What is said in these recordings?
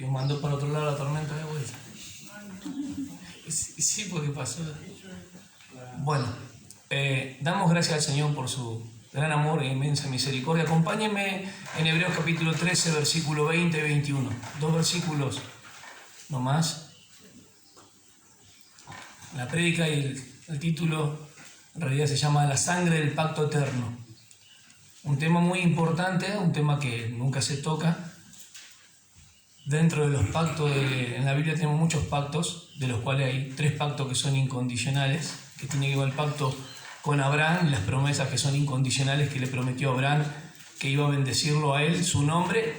Dios mandó para otro lado la tormenta de vuelta. Sí, porque pasó. Bueno, damos gracias al Señor por su gran amor e inmensa misericordia. Acompáñenme en Hebreos capítulo 13, versículo 20 y 21. 2 versículos nomás. La prédica y el título en realidad se llama La sangre del pacto eterno. Un tema muy importante, un tema que nunca se toca. Dentro de los pactos, en la Biblia tenemos muchos pactos, de los cuales hay 3 pactos que son incondicionales, que tiene que ver el pacto con Abraham, las promesas que son incondicionales que le prometió a Abraham, que iba a bendecirlo a él, su nombre.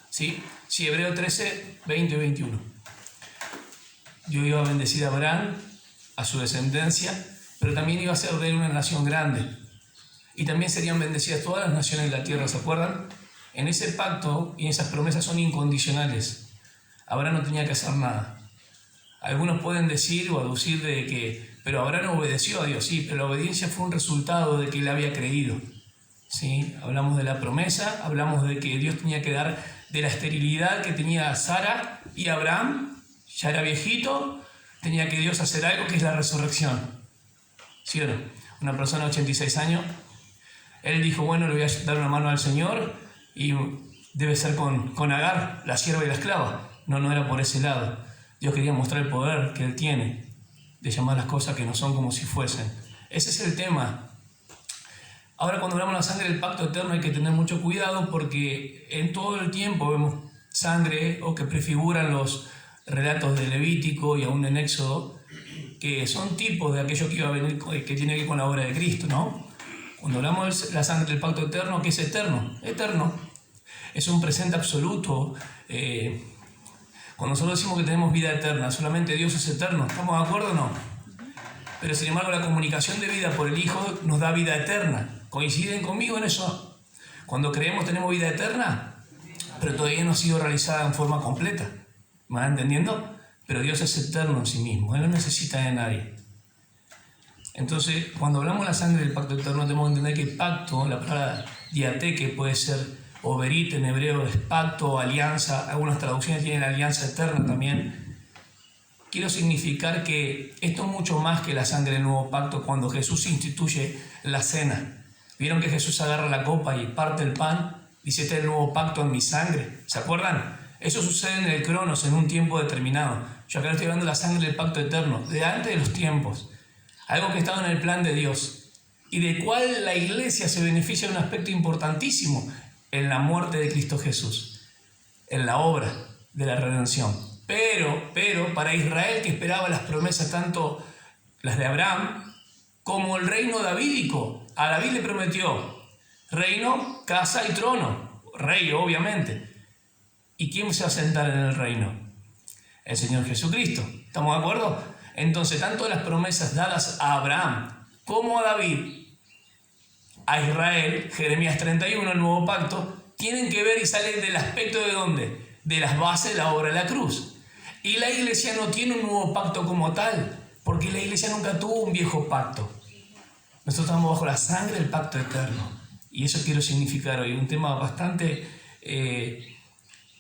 Sí, Hebreos 13, 20 y 21. Dios iba a bendecir a Abraham, a su descendencia, pero también iba a ser de él una nación grande. Y también serían bendecidas todas las naciones de la tierra, ¿se acuerdan? En ese pacto y esas promesas son incondicionales. Abraham no tenía que hacer nada. Algunos pueden decir o aducir de que, pero Abraham obedeció a Dios, sí, pero la obediencia fue un resultado de que él había creído. ¿Sí? Hablamos de la promesa, hablamos de que Dios tenía que dar de la esterilidad que tenía Sara y Abraham, ya era viejito, tenía que Dios hacer algo que es la resurrección. ¿Sí o no? Una persona de 86 años, él dijo, bueno, le voy a dar una mano al Señor, y debe ser con Agar, la sierva y la esclava. No era por ese lado. Dios quería mostrar el poder que Él tiene de llamar las cosas que no son como si fuesen. Ese es el tema. Ahora, cuando hablamos de la sangre del pacto eterno hay que tener mucho cuidado porque en todo el tiempo vemos sangre o que prefiguran los relatos de Levítico y aún en Éxodo, que son tipos de aquello que iba a venir, que tiene que ver con la obra de Cristo, ¿no? Cuando hablamos de la sangre del pacto eterno, ¿qué es eterno? Eterno. Es un presente absoluto. Cuando nosotros decimos que tenemos vida eterna, solamente Dios es eterno. ¿Estamos de acuerdo o no? Pero sin embargo, la comunicación de vida por el Hijo nos da vida eterna. ¿Coinciden conmigo en eso? Cuando creemos tenemos vida eterna, pero todavía no ha sido realizada en forma completa. ¿Me van entendiendo? Pero Dios es eterno en sí mismo. Él no necesita de nadie. Entonces, cuando hablamos de la sangre del pacto eterno, tenemos que entender que pacto, la palabra diate, que puede ser overit en hebreo, es pacto o alianza. Algunas traducciones tienen alianza eterna también. Quiero significar que esto es mucho más que la sangre del nuevo pacto cuando Jesús instituye la cena. ¿Vieron que Jesús agarra la copa y parte el pan? Dice, este es el nuevo pacto en mi sangre. ¿Se acuerdan? Eso sucede en el Cronos, en un tiempo determinado. Yo acá estoy hablando de la sangre del pacto eterno, de antes de los tiempos. Algo que estaba en el plan de Dios y de cual la iglesia se beneficia de un aspecto importantísimo en la muerte de Cristo Jesús, en la obra de la redención. Pero para Israel, que esperaba las promesas, tanto las de Abraham como el reino davídico, a David le prometió reino, casa y trono, rey obviamente. ¿Y quién se va a sentar en el reino? El Señor Jesucristo. ¿Estamos de acuerdo? Entonces, tanto las promesas dadas a Abraham como a David, a Israel, Jeremías 31, el nuevo pacto, tienen que ver y salen del aspecto de ¿dónde? De las bases de la obra de la cruz. Y la iglesia no tiene un nuevo pacto como tal, porque la iglesia nunca tuvo un viejo pacto. Nosotros estamos bajo la sangre del pacto eterno. Y eso quiero significar hoy, un tema bastante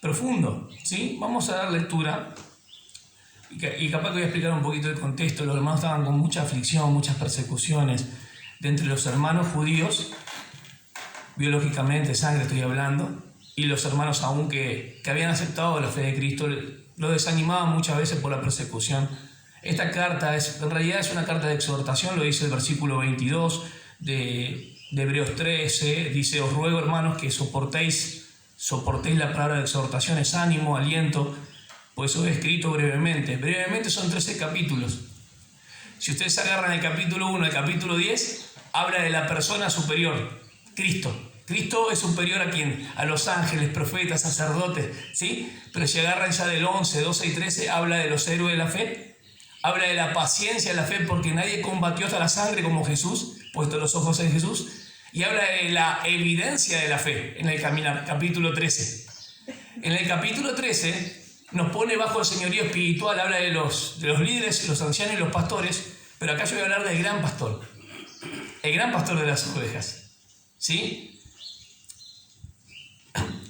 profundo. ¿Sí? Vamos a dar lectura. Y capaz que voy a explicar un poquito el contexto. Los hermanos estaban con mucha aflicción, muchas persecuciones. De entre los hermanos judíos, biológicamente, sangre estoy hablando, y los hermanos aún que habían aceptado la fe de Cristo, lo desanimaban muchas veces por la persecución. Esta carta en realidad es una carta de exhortación, lo dice el versículo 22 de Hebreos 13, dice, os ruego hermanos que soportéis la palabra de exhortación, es ánimo, aliento. Pues eso es escrito brevemente. Brevemente son 13 capítulos. Si ustedes agarran el capítulo 1 al capítulo 10, habla de la persona superior, Cristo. Cristo es superior a ¿quién? A los ángeles, profetas, sacerdotes, ¿sí? Pero si agarran ya del 11, 12 y 13, habla de los héroes de la fe, habla de la paciencia de la fe, porque nadie combatió hasta la sangre como Jesús, puesto los ojos en Jesús, y habla de la evidencia de la fe en el capítulo 13. En el capítulo 13 nos pone bajo el señorío espiritual, habla de los líderes, los ancianos y los pastores, pero acá yo voy a hablar del gran pastor, el gran pastor de las ovejas, ¿sí?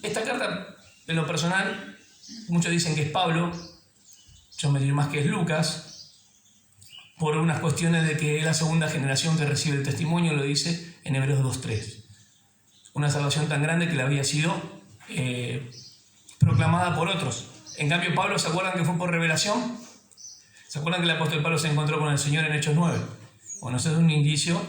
Esta carta, en lo personal, Muchos dicen que es Pablo, yo me diría más que es Lucas, por unas cuestiones de que es la segunda generación que recibe el testimonio, lo dice en Hebreos 2:3. Una salvación tan grande que le había sido proclamada por otros. En cambio, Pablo, ¿se acuerdan que fue por revelación? ¿Se acuerdan que el apóstol Pablo se encontró con el Señor en Hechos 9? Bueno, eso es un indicio,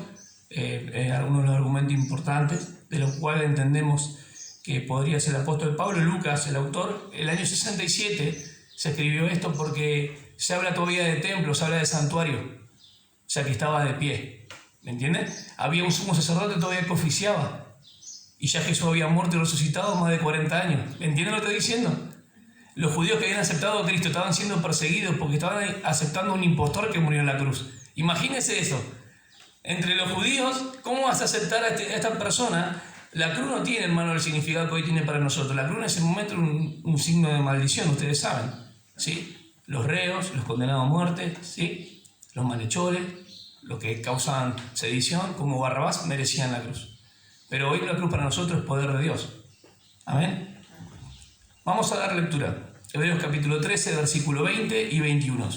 algunos de los argumentos importantes, de los cuales entendemos que podría ser el apóstol Pablo. Lucas, el autor, el año 67 se escribió esto porque se habla todavía de templo, se habla de santuario, o sea que estaba de pie, ¿me entienden? Había un sumo sacerdote todavía que oficiaba, y ya Jesús había muerto y resucitado más de 40 años, ¿me entienden lo que estoy diciendo? Los judíos que habían aceptado a Cristo estaban siendo perseguidos porque estaban aceptando a un impostor que murió en la cruz. Imagínense eso. Entre los judíos, ¿cómo vas a aceptar a esta persona? La cruz no tiene, hermano, el significado que hoy tiene para nosotros. La cruz en ese momento era un signo de maldición, ustedes saben, ¿sí? Los reos, los condenados a muerte, ¿sí? Los malhechores, los que causaban sedición, como Barrabás, merecían la cruz. Pero hoy la cruz para nosotros es poder de Dios. Amén. Vamos a dar lectura. Hebreos capítulo 13, versículo 20 y 21.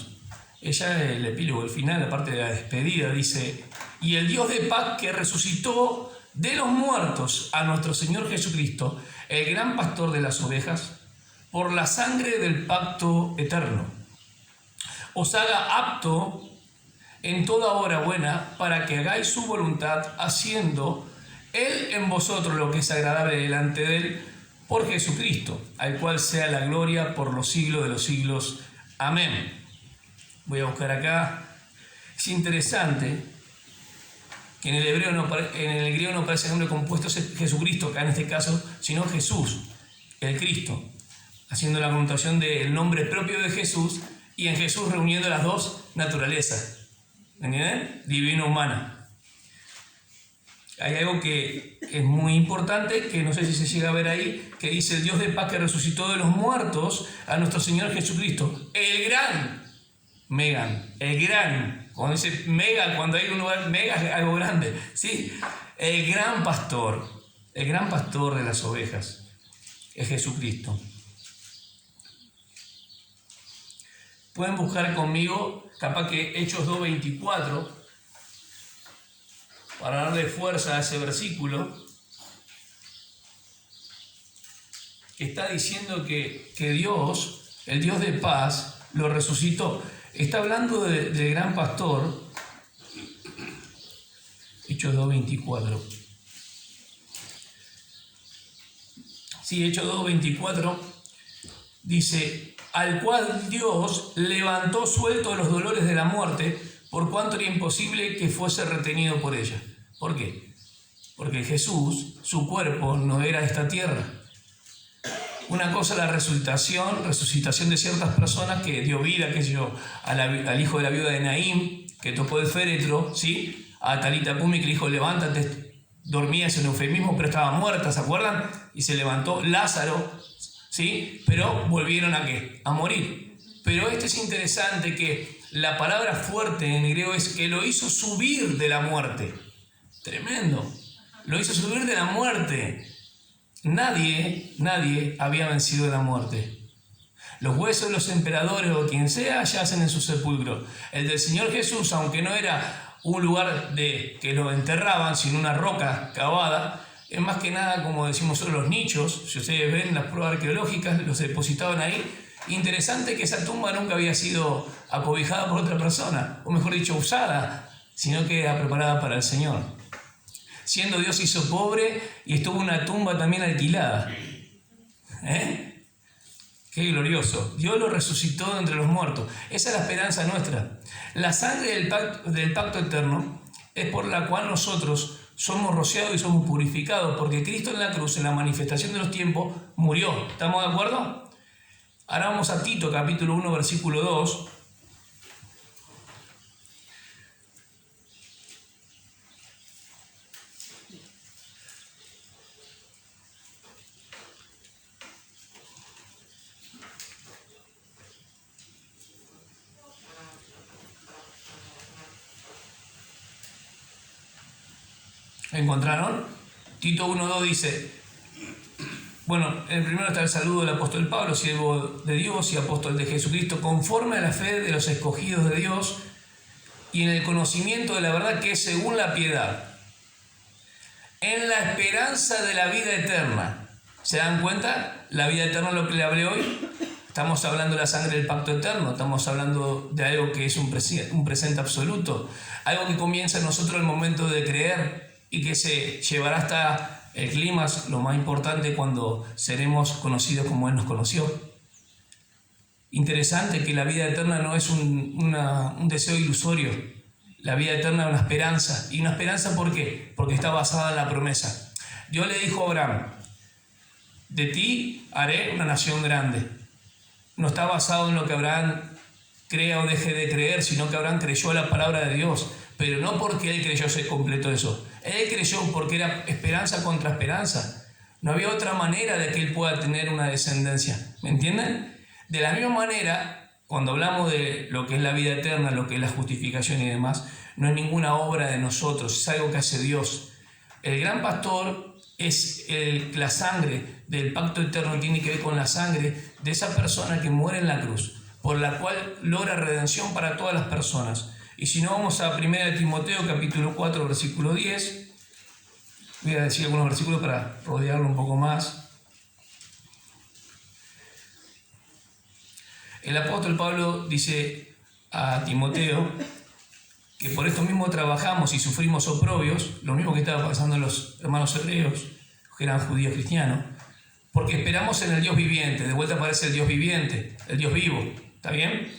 Ella, el epílogo, el final, la parte de la despedida, dice: y el Dios de paz que resucitó de los muertos a nuestro Señor Jesucristo, el gran pastor de las ovejas, por la sangre del pacto eterno, os haga apto en toda obra buena para que hagáis su voluntad, haciendo Él en vosotros lo que es agradable delante de Él, por Jesucristo, al cual sea la gloria por los siglos de los siglos. Amén. Voy a buscar acá. Es interesante que en el griego no aparece el nombre compuesto Jesucristo, acá en este caso, sino Jesús, el Cristo, haciendo la connotación del nombre propio de Jesús y en Jesús reuniendo las dos naturalezas. ¿Entienden? Divino humana. Hay algo que es muy importante, que no sé si se llega a ver ahí, que dice: el Dios de paz que resucitó de los muertos a nuestro Señor Jesucristo, el gran, el gran, cuando dice mega, cuando hay un lugar mega es algo grande, ¿sí? El gran pastor de las ovejas, es Jesucristo. Pueden buscar conmigo, capaz que Hechos 2:24, para darle fuerza a ese versículo, que está diciendo que Dios, el Dios de paz, lo resucitó. Está hablando del gran pastor. Hechos 2:24. Sí, Hechos 2:24 dice: al cual Dios levantó suelto de los dolores de la muerte, por cuanto era imposible que fuese retenido por ella. ¿Por qué? Porque Jesús, su cuerpo, no era de esta tierra. Una cosa es la resucitación de ciertas personas que dio vida, qué sé yo, al hijo de la viuda de Naín, que tocó el féretro, ¿sí? A Talita Cumi, que le dijo: levántate, dormía, es un eufemismo, pero estaba muerta, ¿se acuerdan? Y se levantó. Lázaro, ¿sí? Pero volvieron a ¿qué? A morir. Pero esto es interesante, que la palabra fuerte en griego es que lo hizo subir de la muerte. Tremendo. Lo hizo subir de la muerte. Nadie había vencido la muerte. Los huesos de los emperadores o quien sea yacen en su sepulcro. El del Señor Jesús, aunque no era un lugar que lo enterraban, sino una roca cavada, es más que nada, como decimos nosotros, los nichos. Si ustedes ven las pruebas arqueológicas, los depositaban ahí. Interesante que esa tumba nunca había sido acobijada por otra persona, o mejor dicho, usada, sino que era preparada para el Señor. Siendo Dios, hizo pobre y estuvo una tumba también alquilada. Qué glorioso. Dios lo resucitó de entre los muertos. Esa es la esperanza nuestra. La sangre del pacto eterno es por la cual nosotros somos rociados y somos purificados, porque Cristo en la cruz, en la manifestación de los tiempos, murió. ¿Estamos de acuerdo? Ahora vamos a Tito, capítulo 1, versículo 2. ¿Encontraron? Tito 1.2 dice: Bueno, en el primero está el saludo del apóstol Pablo, siervo de Dios y apóstol de Jesucristo, conforme a la fe de los escogidos de Dios y en el conocimiento de la verdad que es según la piedad, en la esperanza de la vida eterna. ¿Se dan cuenta? La vida eterna es lo que le hablé hoy. Estamos hablando de la sangre del pacto eterno, estamos hablando de algo que es un presente absoluto, algo que comienza en nosotros en el momento de creer y que se llevará hasta el clímax, lo más importante, cuando seremos conocidos como Él nos conoció. Interesante que la vida eterna no es un deseo ilusorio. La vida eterna es una esperanza. ¿Y una esperanza por qué? Porque está basada en la promesa. Dios le dijo a Abraham: de ti haré una nación grande. No está basado en lo que Abraham crea o deje de creer, sino que Abraham creyó a la palabra de Dios, pero no porque él creyó se completó eso. Él creyó porque era esperanza contra esperanza. No había otra manera de que él pueda tener una descendencia. ¿Me entienden? De la misma manera, cuando hablamos de lo que es la vida eterna, lo que es la justificación y demás, no es ninguna obra de nosotros, es algo que hace Dios. El gran pastor es la sangre del pacto eterno, tiene que ver con la sangre de esa persona que muere en la cruz, por la cual logra redención para todas las personas. Y si no, vamos a 1 Timoteo capítulo 4 versículo 10. Voy a decir algunos versículos para rodearlo un poco más. El apóstol Pablo dice a Timoteo que por esto mismo trabajamos y sufrimos oprobios, lo mismo que estaba pasando en los hermanos hebreos, que eran judíos cristianos, porque esperamos en el Dios viviente. De vuelta aparece el Dios viviente, el Dios vivo, ¿está bien?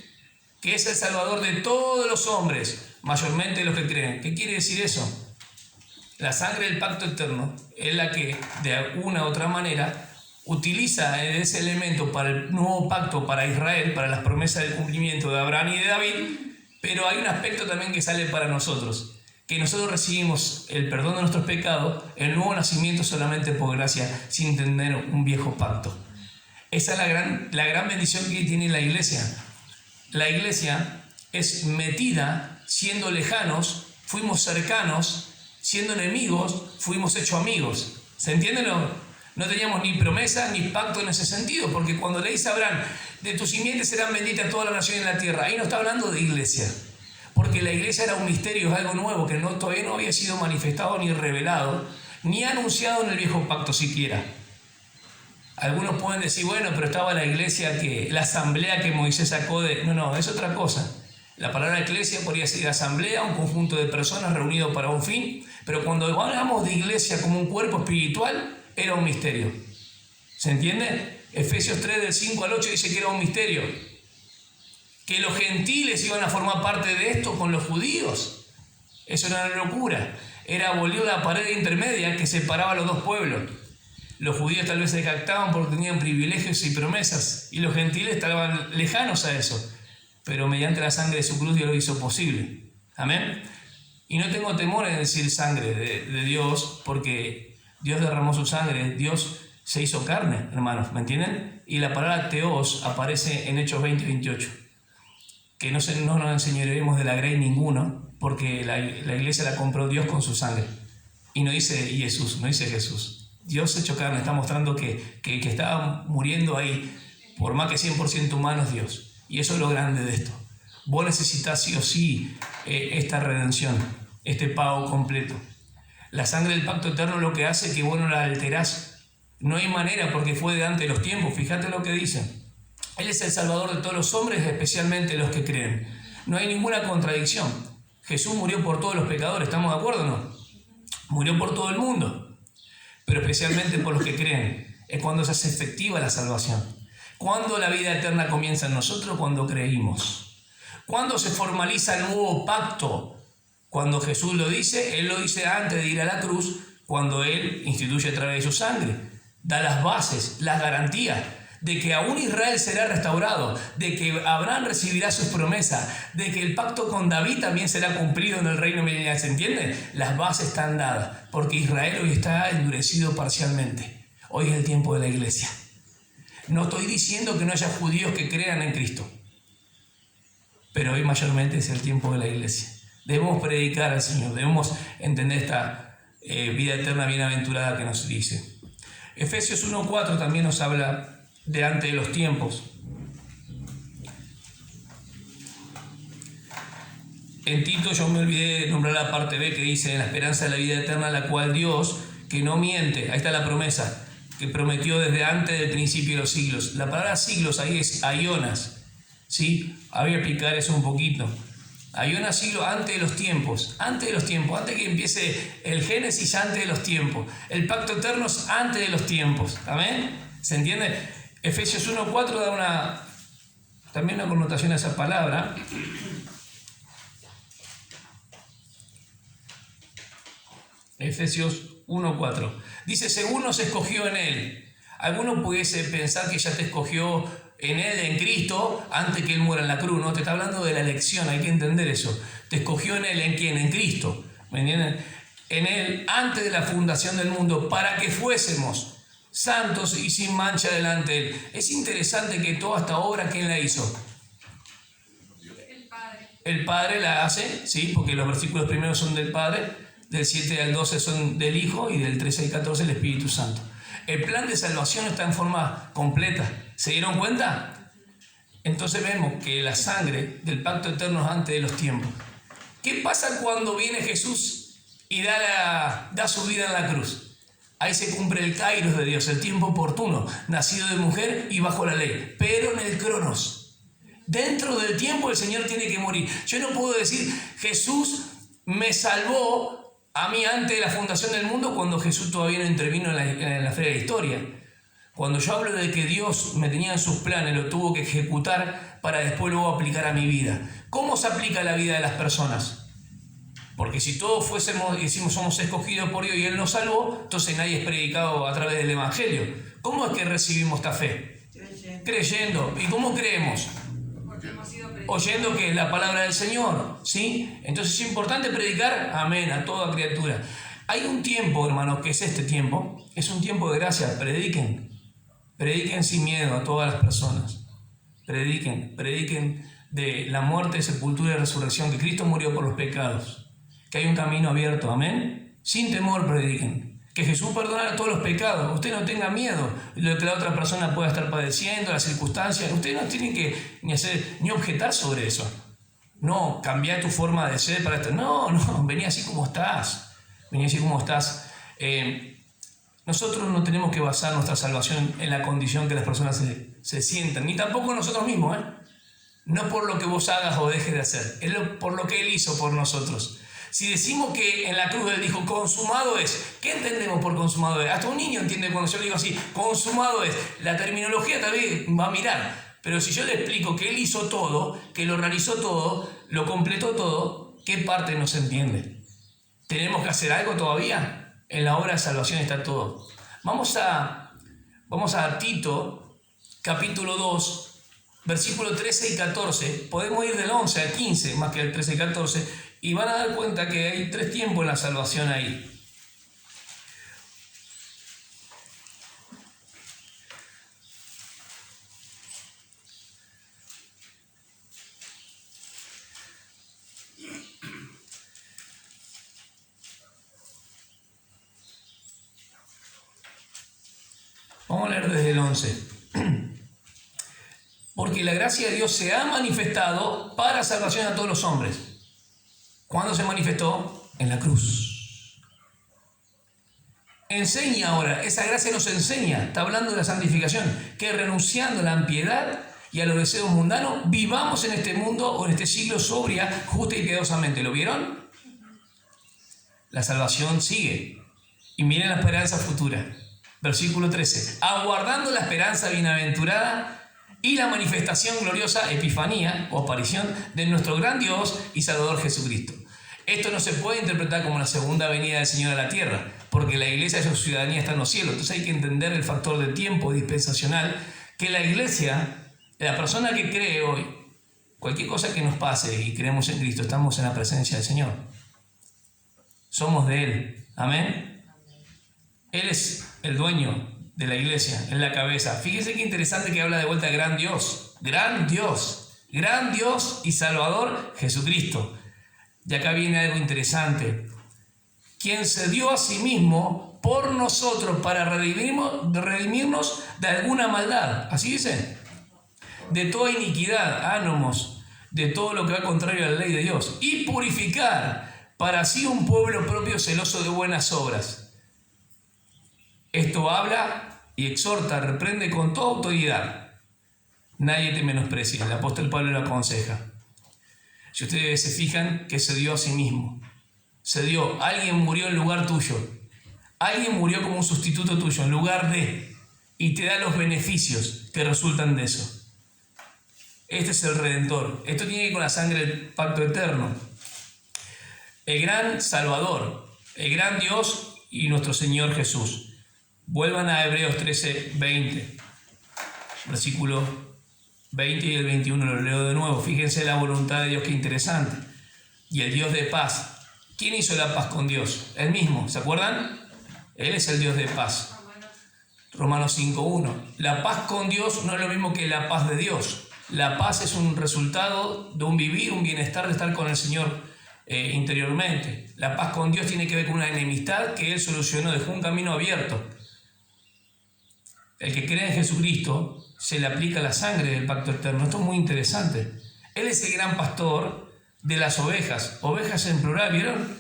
Que es el Salvador de todos los hombres, mayormente los que creen. ¿Qué quiere decir eso? La sangre del pacto eterno es la que, de una u otra manera, utiliza ese elemento para el nuevo pacto, para Israel, para las promesas del cumplimiento de Abraham y de David, pero hay un aspecto también que sale para nosotros, que nosotros recibimos el perdón de nuestros pecados, el nuevo nacimiento solamente por gracia, sin tener un viejo pacto. Esa es la gran bendición que tiene la iglesia. La iglesia es metida, siendo lejanos, fuimos cercanos, siendo enemigos, fuimos hechos amigos. ¿Se entiende? No teníamos ni promesa ni pacto en ese sentido, porque cuando le dice a Abraham: de tus simientes serán benditas todas las naciones en la tierra, ahí no está hablando de iglesia, porque la iglesia era un misterio, es algo nuevo que todavía no había sido manifestado ni revelado, ni anunciado en el viejo pacto siquiera. Algunos pueden decir: bueno, pero estaba la iglesia, la asamblea que Moisés sacó de... No, es otra cosa. La palabra iglesia podría ser asamblea, un conjunto de personas reunidos para un fin, pero cuando hablamos de iglesia como un cuerpo espiritual, era un misterio. ¿Se entiende? Efesios 3 del 5 al 8 dice que era un misterio. Que los gentiles iban a formar parte de esto con los judíos. Eso era una locura. Era abolir la pared intermedia que separaba a los dos pueblos. Los judíos tal vez se jactaban porque tenían privilegios y promesas, y los gentiles estaban lejanos a eso. Pero mediante la sangre de su cruz Dios lo hizo posible. Amén. Y no tengo temor en decir sangre de Dios, porque Dios derramó su sangre, Dios se hizo carne, hermanos, ¿me entienden? Y la palabra teos aparece en Hechos 20-28. Que no nos enseñaremos de la grey ninguno, porque la iglesia la compró Dios con su sangre. Y no dice Jesús, no dice Jesús. Dios hecho carne está mostrando que estaba muriendo ahí, por más que 100% humano es Dios. Y eso es lo grande de esto. Vos necesitas sí o sí esta redención, este pago completo. La sangre del pacto eterno lo que hace es que vos no la alterás. No hay manera, porque fue de antes de los tiempos. Fíjate lo que dice. Él es el Salvador de todos los hombres, especialmente los que creen. No hay ninguna contradicción. Jesús murió por todos los pecadores, ¿estamos de acuerdo o no? Murió por todo el mundo, pero especialmente por los que creen. Es cuando se hace efectiva la salvación. Cuando la vida eterna comienza en nosotros, cuando creímos. Cuando se formaliza el nuevo pacto. Cuando Jesús lo dice, Él lo dice antes de ir a la cruz, cuando Él instituye a través de su sangre. Da las bases, las garantías de que aún Israel será restaurado, de que Abraham recibirá sus promesas, de que el pacto con David también será cumplido en el reino milenial. ¿Se entiende? Las bases están dadas, porque Israel hoy está endurecido parcialmente. Hoy es el tiempo de la iglesia. No estoy diciendo que no haya judíos que crean en Cristo, pero hoy mayormente es el tiempo de la iglesia. Debemos predicar al Señor, debemos entender esta vida eterna bienaventurada que nos dice. Efesios 1:4 también nos habla de antes de los tiempos. En Tito yo me olvidé de nombrar la parte B que dice, en la esperanza de la vida eterna, la cual Dios, que no miente, ahí está la promesa, que prometió desde antes del principio de los siglos. La palabra siglos ahí es aionas, ¿sí? Voy a explicar eso un poquito. Aionas, siglo, antes de los tiempos, antes que empiece el Génesis, antes de los tiempos. El pacto eterno es antes de los tiempos, ¿amén? ¿Se entiende? Efesios 1:4 da también una connotación a esa palabra. Efesios 1:4. Dice, según nos escogió en Él. Alguno pudiese pensar que ya te escogió en Él, en Cristo, antes que Él muera en la cruz, ¿no? Te está hablando de la elección, hay que entender eso. Te escogió en Él, ¿en quién? En Cristo, ¿me entienden? En Él, antes de la fundación del mundo, para que fuésemos santos y sin mancha delante de Él. Es interesante que toda esta obra, ¿quién la hizo? El Padre. El Padre la hace, ¿sí? Porque los versículos primeros son del Padre, del 7 al 12 son del Hijo y del 13 al 14 el Espíritu Santo. El plan de salvación está en forma completa. ¿Se dieron cuenta? Entonces vemos que la sangre del pacto eterno es antes de los tiempos. ¿Qué pasa cuando viene Jesús y da su vida en la cruz? Ahí se cumple el kairos de Dios, el tiempo oportuno, nacido de mujer y bajo la ley, pero en el cronos. Dentro del tiempo el Señor tiene que morir. Yo no puedo decir, Jesús me salvó a mí antes de la fundación del mundo, cuando Jesús todavía no intervino en la feria de la historia. Cuando yo hablo de que Dios me tenía en sus planes, lo tuvo que ejecutar para después luego aplicar a mi vida. ¿Cómo se aplica a la vida de las personas? Porque si todos decimos somos escogidos por Dios y Él nos salvó, entonces nadie es predicado a través del Evangelio. ¿Cómo es que recibimos esta fe? Creyendo. ¿Y cómo creemos? Porque hemos sido Oyendo que es la palabra del Señor, ¿sí? Entonces es importante predicar, amén, a toda criatura. Hay un tiempo, hermanos, que es este tiempo, es un tiempo de gracia. Prediquen sin miedo a todas las personas. Prediquen de la muerte, sepultura y resurrección, que Cristo murió por los pecados, que hay un camino abierto, amén. Sin temor prediquen. Que Jesús perdona todos los pecados. Usted no tenga miedo de lo que la otra persona pueda estar padeciendo, las circunstancias. Usted no tiene que ni objetar sobre eso. No, cambiar tu forma de ser para esto. No, vení así como estás. Nosotros no tenemos que basar nuestra salvación en la condición que las personas se sientan, ni tampoco nosotros mismos, ¿eh? No por lo que vos hagas o dejes de hacer, es por lo que Él hizo por nosotros. Si decimos que en la cruz Él dijo, consumado es, ¿qué entendemos por consumado es? Hasta un niño entiende cuando yo le digo así, consumado es. La terminología tal vez va a mirar, pero si yo le explico que Él hizo todo, que lo realizó todo, lo completó todo, ¿qué parte no se entiende? ¿Tenemos que hacer algo todavía? En la obra de salvación está todo. Vamos a Tito, capítulo 2, versículo 13 y 14. Podemos ir del 11 al 15, más que el 13 y 14, y van a dar cuenta que hay 3 tiempos en la salvación ahí. Vamos a leer desde el 11. Porque la gracia de Dios se ha manifestado para salvación a todos los hombres. ¿Cuándo se manifestó? En la cruz. Enseña ahora, esa gracia nos enseña, está hablando de la santificación, que renunciando a la impiedad y a los deseos mundanos, vivamos en este mundo o en este siglo sobria, justa y piadosamente. ¿Lo vieron? La salvación sigue. Y miren la esperanza futura. Versículo 13. Aguardando la esperanza bienaventurada y la manifestación gloriosa, epifanía o aparición de nuestro gran Dios y Salvador Jesucristo. Esto no se puede interpretar como la segunda venida del Señor a la tierra, porque la iglesia, su ciudadanía, está en los cielos. Entonces hay que entender el factor de tiempo dispensacional, que la iglesia, la persona que cree hoy, cualquier cosa que nos pase y creemos en Cristo, estamos en la presencia del Señor. Somos de Él. Amén. Él es el dueño de la iglesia, es la cabeza. Fíjense qué interesante que habla de vuelta gran Dios y Salvador Jesucristo. Y acá viene algo interesante. Quien se dio a sí mismo mismo por nosotros para redimirnos de alguna maldad. Así dice. De toda iniquidad, ánomos, de todo lo que va contrario a la ley de Dios. Y purificar para sí un pueblo propio celoso de buenas obras. Esto habla y exhorta, reprende con toda autoridad. Nadie te menosprecia. El apóstol Pablo lo aconseja. Si ustedes se fijan que se dio a sí mismo. Se dio. Alguien murió en lugar tuyo. Alguien murió como un sustituto tuyo en lugar de. Y te da los beneficios que resultan de eso. Este es el Redentor. Esto tiene que ver con la sangre del pacto eterno. El gran Salvador. El gran Dios y nuestro Señor Jesús. Vuelvan a Hebreos 13, 20. Versículo 20 y el 21 lo leo de nuevo. Fíjense la voluntad de Dios, qué interesante. Y el Dios de paz. ¿Quién hizo la paz con Dios? Él mismo, ¿se acuerdan? Él es el Dios de paz. Romanos 5.1. La paz con Dios no es lo mismo que la paz de Dios. La paz es un resultado de un vivir, un bienestar de estar con el Señor interiormente. La paz con Dios tiene que ver con una enemistad que Él solucionó, dejó un camino abierto. El que cree en Jesucristo se le aplica la sangre del pacto eterno. Esto es muy interesante. Él es el gran pastor de las ovejas. Ovejas en plural, ¿vieron?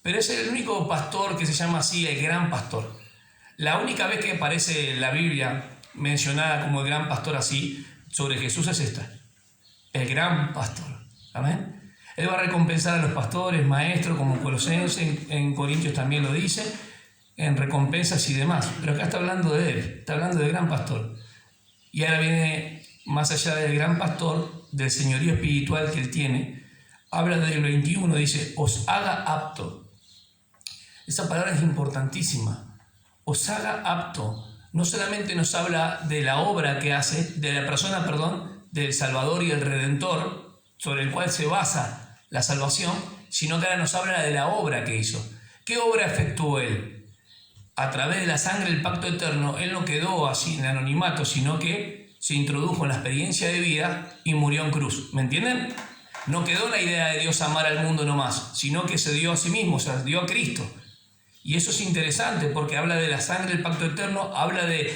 Pero es el único pastor que se llama así, el gran pastor. La única vez que aparece en la Biblia mencionada como el gran pastor así sobre Jesús es esta. El gran pastor. Amén. Él va a recompensar a los pastores, maestros, como Colosenses, en Corintios también lo dice, en recompensas y demás. Pero acá está hablando de Él, está hablando del gran pastor. Y ahora viene más allá del gran pastor, del señorío espiritual que Él tiene. Habla del 21, dice, os haga apto. Esa palabra es importantísima. Os haga apto. No solamente nos habla de la obra que hace, de la persona, del Salvador y el Redentor, sobre el cual se basa la salvación, sino que ahora nos habla de la obra que hizo. ¿Qué obra efectuó Él? A través de la sangre del pacto eterno, Él no quedó así en anonimato, sino que se introdujo en la experiencia de vida y murió en cruz. ¿Me entienden? No quedó la idea de Dios amar al mundo nomás, sino que se dio a sí mismo, se dio a Cristo. Y eso es interesante porque habla de la sangre del pacto eterno, habla de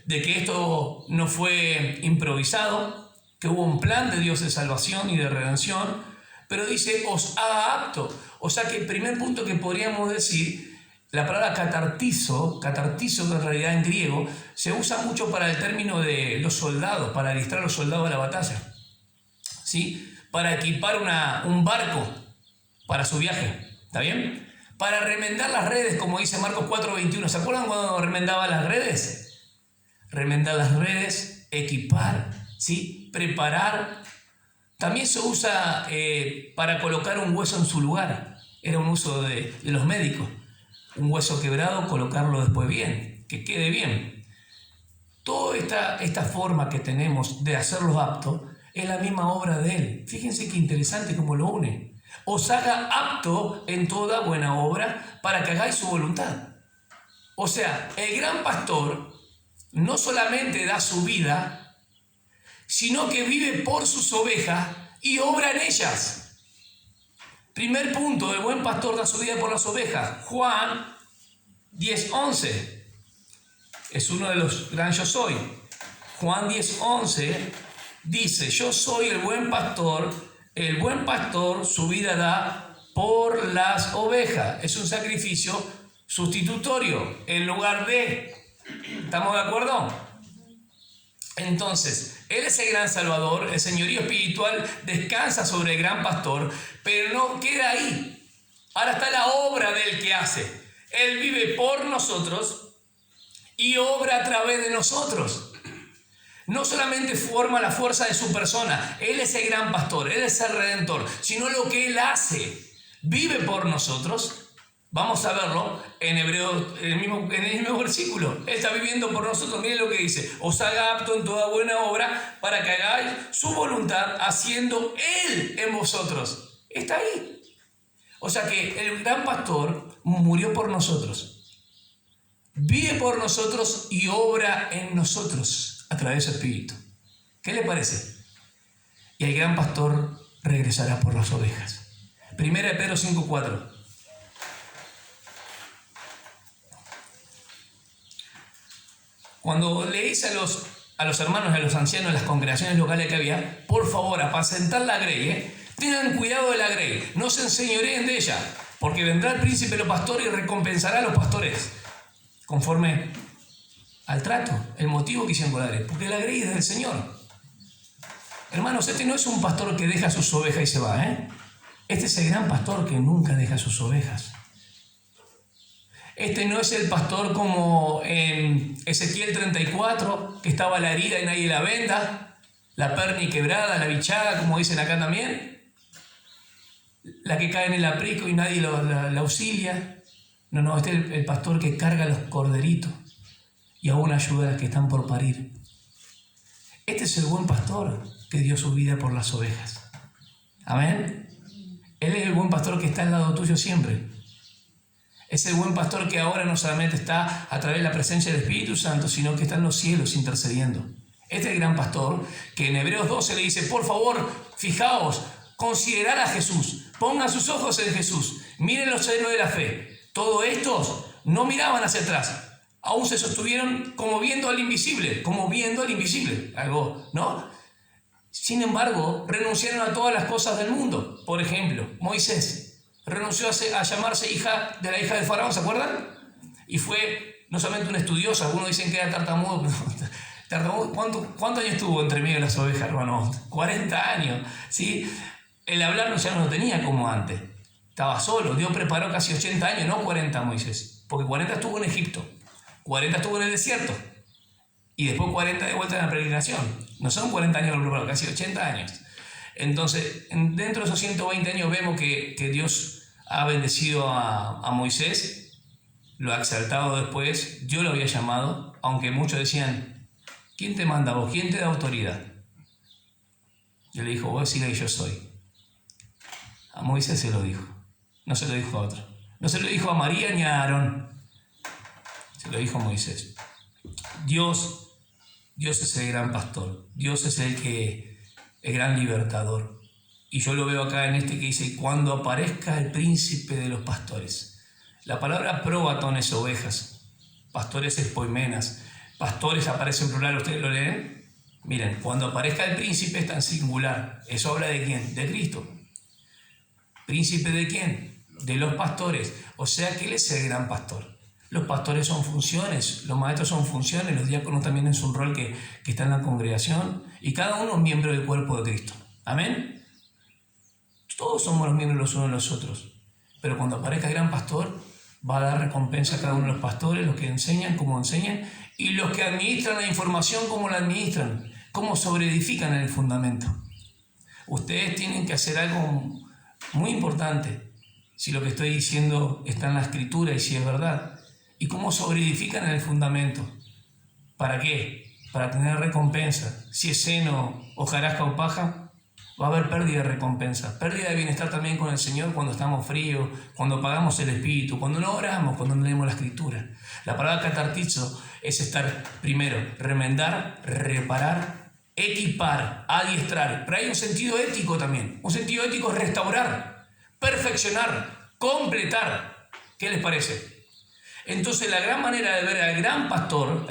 que esto no fue improvisado, que hubo un plan de Dios de salvación y de redención, pero dice, os haga apto. O sea que el primer punto que podríamos decir, la palabra catartizo, que en realidad en griego, se usa mucho para el término de los soldados, para alistrar a los soldados a la batalla, ¿sí? Para equipar un barco para su viaje, ¿está bien? Para remendar las redes, como dice Marcos 4:21. ¿Se acuerdan cuando remendaba las redes? Remendar las redes, equipar, ¿sí? Preparar. También se usa para colocar un hueso en su lugar. Era un uso de los médicos. Un hueso quebrado, colocarlo después bien, que quede bien. Toda esta forma que tenemos de hacerlos aptos es la misma obra de Él. Fíjense qué interesante cómo lo une. Os haga apto en toda buena obra para que hagáis su voluntad. O sea, el gran pastor no solamente da su vida, sino que vive por sus ovejas y obra en ellas. Primer punto, el buen pastor da su vida por las ovejas. Juan 10:11 es uno de los gran yo soy. Juan 10:11 dice, yo soy el buen pastor su vida da por las ovejas. Es un sacrificio sustitutorio en lugar de. ¿Estamos de acuerdo? Entonces, Él es el gran Salvador, el señorío espiritual descansa sobre el gran pastor, pero no queda ahí. Ahora está la obra del que hace. Él vive por nosotros y obra a través de nosotros. No solamente forma la fuerza de su persona, Él es el gran pastor, Él es el redentor, sino lo que Él hace, vive por nosotros. Vamos a verlo en Hebreos, en el mismo versículo. Él está viviendo por nosotros. Miren lo que dice, os haga apto en toda buena obra para que hagáis su voluntad, haciendo Él en vosotros. Está ahí. O sea que el gran pastor murió por nosotros, vive por nosotros y obra en nosotros a través de su Espíritu. ¿Qué le parece? Y el gran pastor regresará por las ovejas. 1 Pedro 5:4. Cuando le dice a los hermanos y a los ancianos de las congregaciones locales que había, por favor, apacentar la grey, tengan cuidado de la grey, no se enseñoreen de ella, porque vendrá el príncipe de los pastores y recompensará a los pastores, conforme al trato, el motivo que hicieron con la grey, porque la grey es del Señor. Hermanos, este no es un pastor que deja sus ovejas y se va, Este es el gran pastor que nunca deja sus ovejas. Este no es el pastor como en Ezequiel 34, que estaba la herida y nadie la venda, la perni quebrada, la bichada, como dicen acá también, la que cae en el aprisco y nadie la auxilia. No, este es el pastor que carga los corderitos y aún ayuda a las que están por parir. Este es el buen pastor que dio su vida por las ovejas. Amén. Él es el buen pastor que está al lado tuyo siempre. Es el buen pastor que ahora no solamente está a través de la presencia del Espíritu Santo, sino que está en los cielos intercediendo. Este es el gran pastor que en Hebreos 12 le dice, por favor, fijaos, considerad a Jesús, pongan sus ojos en Jesús, miren los senos de la fe. Todos estos no miraban hacia atrás, aún se sostuvieron como viendo al invisible, algo, ¿no? Sin embargo, renunciaron a todas las cosas del mundo. Por ejemplo, Moisés renunció a llamarse hija de la hija de Faraón, ¿se acuerdan? Y fue no solamente un estudioso, algunos dicen que era tartamudo. ¿Cuántos años tuvo entre medio de las ovejas, hermano? 40 años, ¿sí? El hablar ya no lo tenía como antes. Estaba solo. Dios preparó casi 80 años, no 40 Moisés. Porque 40 estuvo en Egipto, 40 estuvo en el desierto. Y después 40 de vuelta en la peregrinación. No son 40 años, pero casi 80 años. Entonces, dentro de esos 120 años vemos que Dios ha bendecido a Moisés, lo ha exaltado después, Dios lo había llamado, aunque muchos decían, ¿quién te manda vos? ¿Quién te da autoridad? Yo le dijo, vos decís que yo soy. A Moisés se lo dijo, no se lo dijo a otro. No se lo dijo a María ni a Aarón, se lo dijo a Moisés. Dios es el gran pastor, Dios es el gran libertador. Y yo lo veo acá en este que dice, cuando aparezca el príncipe de los pastores. La palabra próbaton es ovejas, pastores es poimenas, pastores aparece en plural, ¿ustedes lo leen? Miren, cuando aparezca el príncipe está en singular. ¿Eso habla de quién? De Cristo. ¿Príncipe de quién? De los pastores. O sea que Él es el gran pastor. Los pastores son funciones, los maestros son funciones, los diáconos también es un rol que está en la congregación y cada uno es miembro del cuerpo de Cristo. ¿Amén? Todos somos los miembros los unos de los otros, pero cuando aparezca el gran pastor va a dar recompensa a cada uno de los pastores, los que enseñan, como enseñan, y los que administran la información, como la administran, cómo sobreedifican en el fundamento. Ustedes tienen que hacer algo muy importante, si lo que estoy diciendo está en la Escritura y si es verdad. ¿Y cómo sobreedifican en el fundamento? ¿Para qué? Para tener recompensa. Si es seno, hojarasca o paja, va a haber pérdida de recompensa. Pérdida de bienestar también con el Señor cuando estamos fríos, cuando apagamos el espíritu, cuando no oramos, cuando no leemos la Escritura. La palabra catartizo es estar primero, remendar, reparar, equipar, adiestrar. Pero hay un sentido ético también. Un sentido ético es restaurar, perfeccionar, completar. ¿Qué les parece? Entonces la gran manera de ver al gran pastor,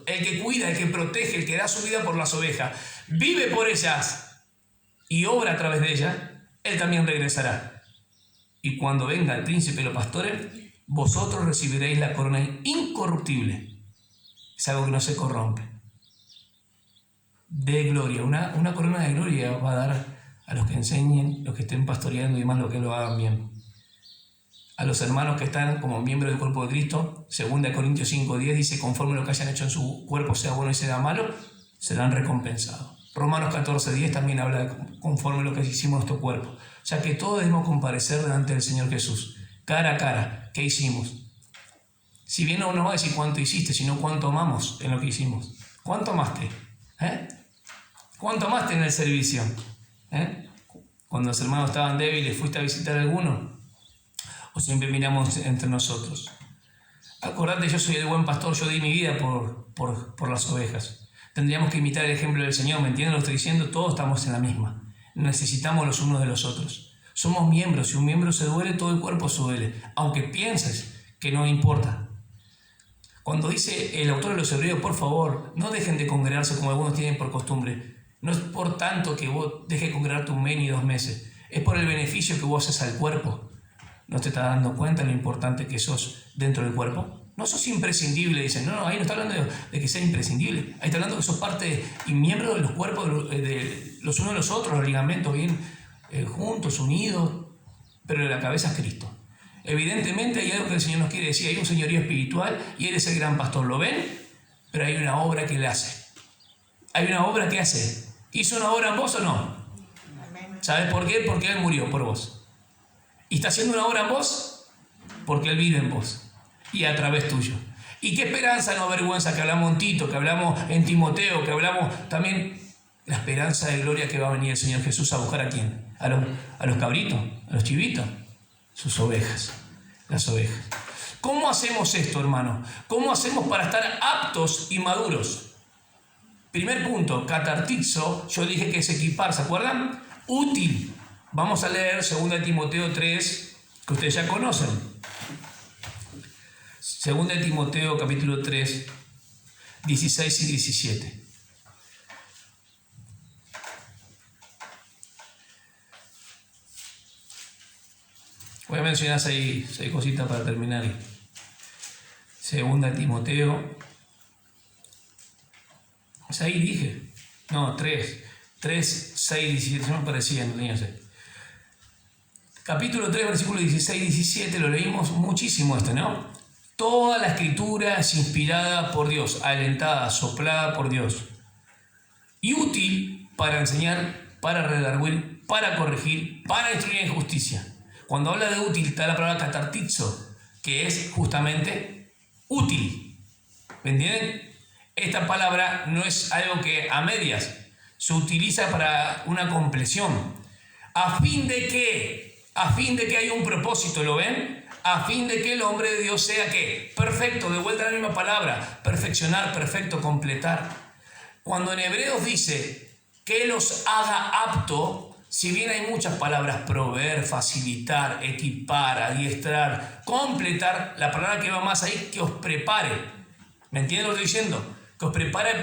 el que cuida, el que protege, el que da su vida por las ovejas, vive por ellas y obra a través de ellas, Él también regresará. Y cuando venga el príncipe de los pastores, vosotros recibiréis la corona incorruptible. Es algo que no se corrompe. De gloria, una corona de gloria va a dar a los que enseñen, los que estén pastoreando y más los que lo hagan bien. A los hermanos que están como miembros del cuerpo de Cristo, 2 Corintios 5:10 dice, conforme lo que hayan hecho en su cuerpo sea bueno y sea malo, serán recompensados. Romanos 14:10 también habla de conforme lo que hicimos en nuestro cuerpo. O sea que todos debemos comparecer delante del Señor Jesús, cara a cara. ¿Qué hicimos? Si bien no nos va a decir cuánto hiciste, sino cuánto amamos en lo que hicimos. ¿Cuánto amaste? ¿Cuánto amaste en el servicio? Cuando los hermanos estaban débiles, ¿fuiste a visitar a alguno? ¿O siempre miramos entre nosotros? Acordate, yo soy el buen pastor, yo di mi vida por las ovejas. Tendríamos que imitar el ejemplo del Señor, ¿me entienden lo que estoy diciendo? Todos estamos en la misma. Necesitamos los unos de los otros. Somos miembros, si un miembro se duele, todo el cuerpo se duele, aunque pienses que no importa. Cuando dice el autor de los Hebreos, por favor, no dejen de congregarse como algunos tienen por costumbre. No es por tanto que vos dejes de congregarte 1 mes ni 2 meses. Es por el beneficio que vos haces al cuerpo. ¿No te estás dando cuenta de lo importante que sos dentro del cuerpo? No sos imprescindible, dicen. No, ahí no está hablando de que sea imprescindible. Ahí está hablando que sos parte y miembro de los cuerpos de los unos de los otros, los ligamentos bien juntos, unidos, pero la cabeza es Cristo. Evidentemente hay algo que el Señor nos quiere decir. Hay un señorío espiritual y Él es el gran pastor. ¿Lo ven? Pero hay una obra que Él hace. Hay una obra que hace. ¿Hizo una obra en vos o no? ¿Sabes por qué? Porque Él murió por vos. ¿Y está haciendo una obra en vos? Porque Él vive en vos y a través tuyo. ¿Y qué esperanza no avergüenza que hablamos en Tito, que hablamos en Timoteo, que hablamos también la esperanza de gloria que va a venir el Señor Jesús a buscar a quién? A los cabritos, a los chivitos, sus ovejas, las ovejas. ¿Cómo hacemos esto, hermano? ¿Cómo hacemos para estar aptos y maduros? Primer punto, catartizo, yo dije que es equipar, ¿se acuerdan? Útil. Vamos a leer 2 Timoteo 3, que ustedes ya conocen. 2 Timoteo capítulo 3, 16 y 17. Voy a mencionar 6 cositas para terminar. 2 Timoteo 6 dije. No, 3, 6, 17. No me parecía, no tenía 6. Capítulo 3, versículo 16 y 17, lo leímos muchísimo ¿no? Toda la escritura es inspirada por Dios, alentada, soplada por Dios. Y útil para enseñar, para redarguir, para corregir, para instruir en justicia. Cuando habla de útil está la palabra catartizo, que es justamente útil. ¿Me entienden? Esta palabra no es algo que a medias, se utiliza para una compleción. ¿A fin de qué? A fin de que haya un propósito, ¿lo ven? A fin de que el hombre de Dios sea ¿qué? Perfecto, de vuelta a la misma palabra, perfeccionar, perfecto, completar. Cuando en Hebreos dice que los haga apto, si bien hay muchas palabras, proveer, facilitar, equipar, adiestrar, completar, la palabra que va más ahí, que os prepare. ¿Me entienden lo que estoy diciendo? Que os prepare